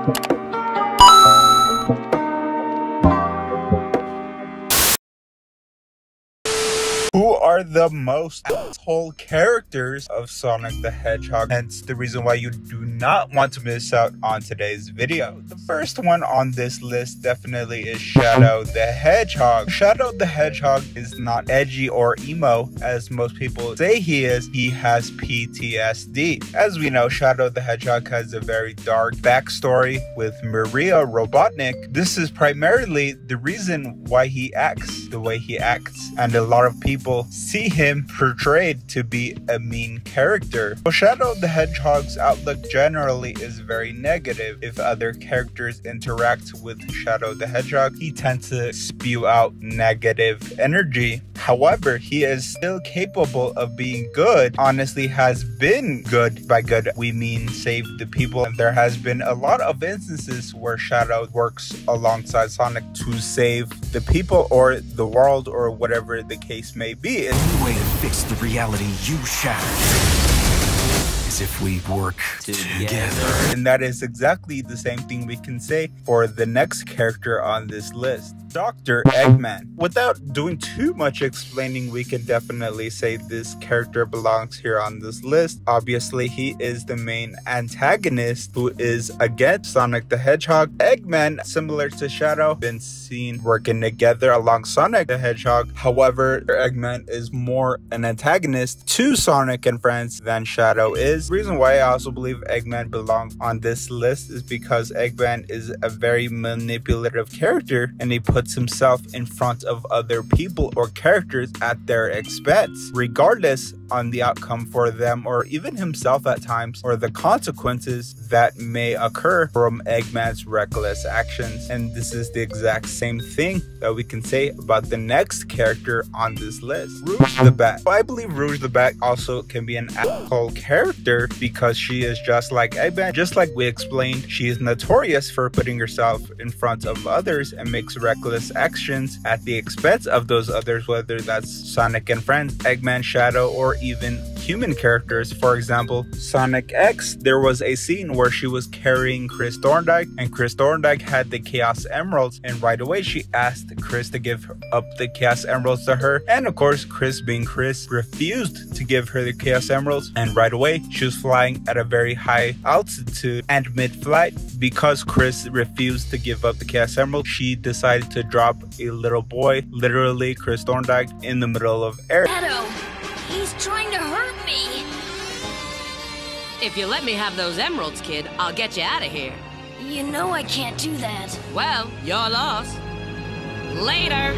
Who are the most asshole characters of Sonic the Hedgehog? Hence the reason why you do not want to miss out on today's video. The first one on this list definitely is Shadow the Hedgehog. Shadow the Hedgehog is not edgy or emo as most people say he is. He has PTSD. As we know, Shadow the Hedgehog has a very dark backstory with Maria Robotnik. This is primarily the reason why he acts the way he acts, and a lot of people see him portrayed to be a mean character. But Shadow the Hedgehog's outlook generally is very negative. If other characters interact with Shadow the Hedgehog, he tends to spew out negative energy. However, he is still capable of being good. Honestly, has been good. By good, we mean save the people. And there has been a lot of instances where Shadow works alongside Sonic to save the people or the world or whatever the case may be. The only way to fix the reality you shattered is if we work together. And that is exactly the same thing we can say for the next character on this list, Dr. Eggman. Without doing too much explaining, we can definitely say this character belongs here on this list. Obviously, he is the main antagonist who is against Sonic the Hedgehog. Eggman, similar to Shadow, been seen working together along Sonic the Hedgehog. However, Eggman is more an antagonist to Sonic and friends than Shadow is. The reason why I also believe Eggman belongs on this list is because Eggman is a very manipulative character, and he puts himself in front of other people or characters at their expense, regardless on the outcome for them or even himself at times, or the consequences that may occur from Eggman's reckless actions. And this is the exact same thing that we can say about the next character on this list, Rouge the Bat. I believe Rouge the Bat also can be an asshole character because she is just like Eggman. Just like we explained, she is notorious for putting herself in front of others and makes reckless actions at the expense of those others, whether that's Sonic and friends, Eggman, Shadow, or even human characters. For example, Sonic X, there was a scene where she was carrying Chris Thorndike, and Chris Thorndike had the Chaos Emeralds, and right away she asked Chris to give up the Chaos Emeralds to her, and of course Chris, being Chris, refused to give her the Chaos Emeralds, and right away she was flying at a very high altitude, and mid-flight, because Chris refused to give up the Chaos Emerald, she decided to drop a little boy, literally Chris Thorndike, in the middle of air. Shadow, he's trying to hurt me. If you let me have those emeralds, kid, I'll get you out of here. You know I can't do that. Well, you're lost. Later.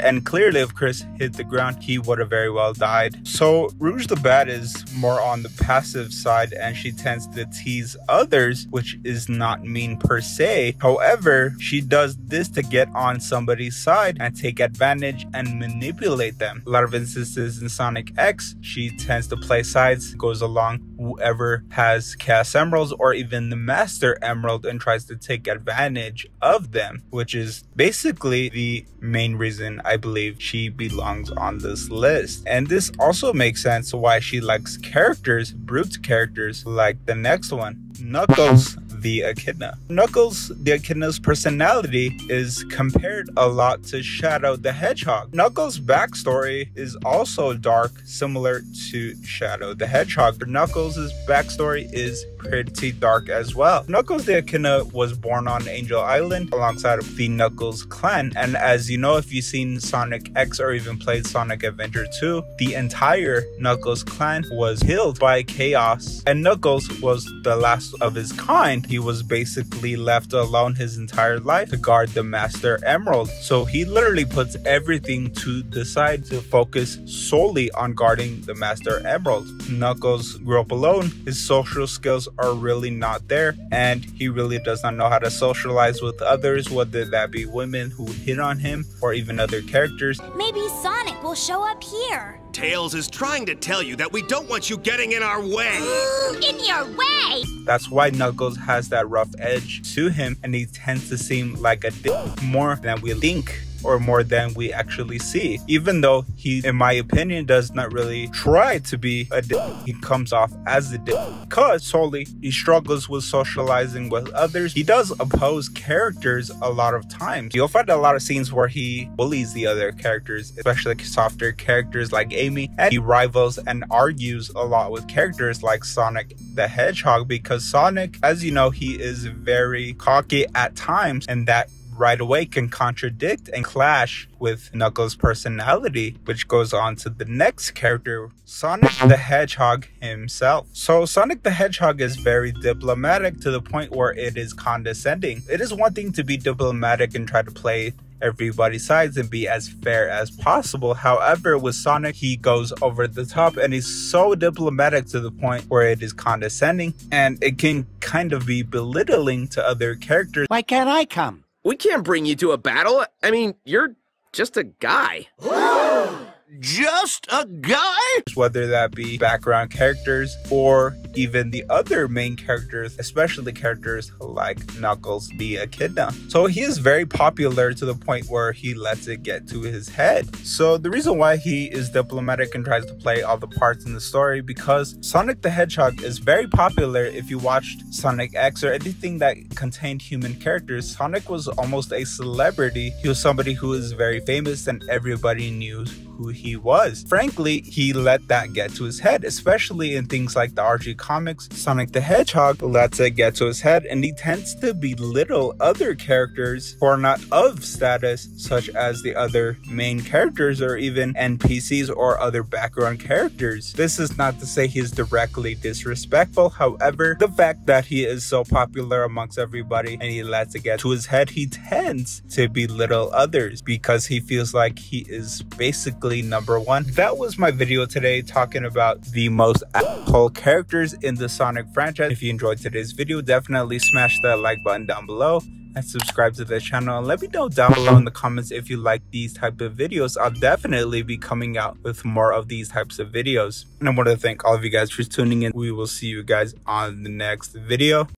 And clearly, if Chris hit the ground, he would have very well died. So Rouge the Bat is more on the passive side, and she tends to tease others, which is not mean per se. However, she does this to get on somebody's side and take advantage and manipulate them. A lot of instances in Sonic X, she tends to play sides, goes along whoever has Chaos Emeralds or even the Master Emerald, and tries to take advantage of them, which is basically the main reason I believe she belongs on this list. And this also makes sense why she likes characters, brute characters, like the next one, Knuckles the Echidna. Knuckles the Echidna's personality is compared a lot to Shadow the Hedgehog. Knuckles' backstory is also dark, similar to Shadow the Hedgehog. Knuckles' backstory is pretty dark as well. Knuckles the Echidna was born on Angel Island alongside the Knuckles clan, and as you know, if you've seen Sonic X or even played Sonic Adventure 2, the entire Knuckles clan was killed by Chaos, and Knuckles was the last of his kind. He was basically left alone his entire life to guard the Master Emerald. So he literally puts everything to the side to focus solely on guarding the Master Emerald. Knuckles grew up alone. His social skills are really not there, and he really does not know how to socialize with others, whether that be women who hit on him or even other characters. Maybe Sonic will show up here. Tails is trying to tell you that we don't want you getting in our way. In your way? That's why Knuckles has that rough edge to him, and he tends to seem like a dick more than we think or more than we actually see. Even though he, in my opinion, does not really try to be a dick, he comes off as a dick because solely he struggles with socializing with others. He does oppose characters a lot of times. You'll find a lot of scenes where he bullies the other characters, especially softer characters like Amy, and he rivals and argues a lot with characters like Sonic the Hedgehog, because Sonic, as you know, he is very cocky at times, and that right away can contradict and clash with Knuckles' personality, which goes on to the next character, Sonic the Hedgehog himself. So Sonic the Hedgehog is very diplomatic to the point where it is condescending. It is one thing to be diplomatic and try to play everybody's sides and be as fair as possible. However, with Sonic, he goes over the top and he's so diplomatic to the point where it is condescending, and it can kind of be belittling to other characters. Why can't I come? We can't bring you to a battle. I mean, you're just a guy. Just a guy? Whether that be background characters or even the other main characters, especially characters like Knuckles the Echidna. So he is very popular to the point where he lets it get to his head. So the reason why he is diplomatic and tries to play all the parts in the story, because Sonic the Hedgehog is very popular. If you watched Sonic X or anything that contained human characters, Sonic was almost a celebrity. He was somebody who was very famous and everybody knew who he was. Frankly, he let that get to his head, especially in things like the Archie comics. Sonic the Hedgehog lets it get to his head, and he tends to belittle other characters who are not of status, such as the other main characters or even NPCs or other background characters. This is not to say he's directly disrespectful. However, the fact that he is so popular amongst everybody and he lets it get to his head, he tends to belittle others because he feels like he is basically number one. That was my video today, talking about the most asshole characters in the Sonic franchise. If you enjoyed today's video, definitely smash that like button down below and subscribe to the channel, and let me know down below in the comments if you like these type of videos. I'll definitely be coming out with more of these types of videos, and I want to thank all of you guys for tuning in. We will see you guys on the next video.